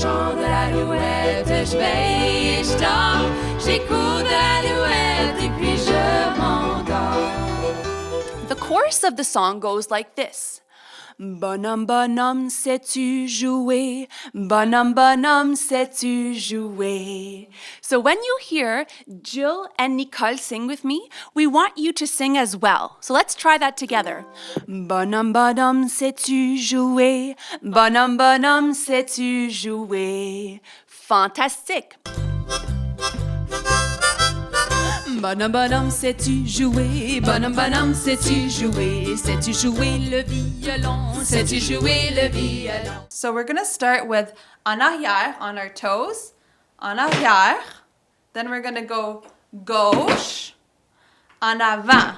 chant de l'alouette, je veille et je dors. J'écoute de l'alouette et puis je m'endors. The chorus of the song goes like this. Bonhomme, bonhomme, sais-tu jouer? Bonhomme, bonhomme, sais-tu jouer? So when you hear Jill and Nicole sing with me, we want you to sing as well. So let's try that together. Bonhomme, bonhomme, sais-tu jouer? Bonhomme, bonhomme, sais-tu jouer? Fantastique! Bonhomme, bonhomme, sais-tu jouer? Bonhomme, bonhomme, sais-tu jouer? Sais-tu jouer le violon? Sais-tu jouer le violon? So we're going to start with en arrière, on our toes. En arrière. Then we're going to go gauche. En avant.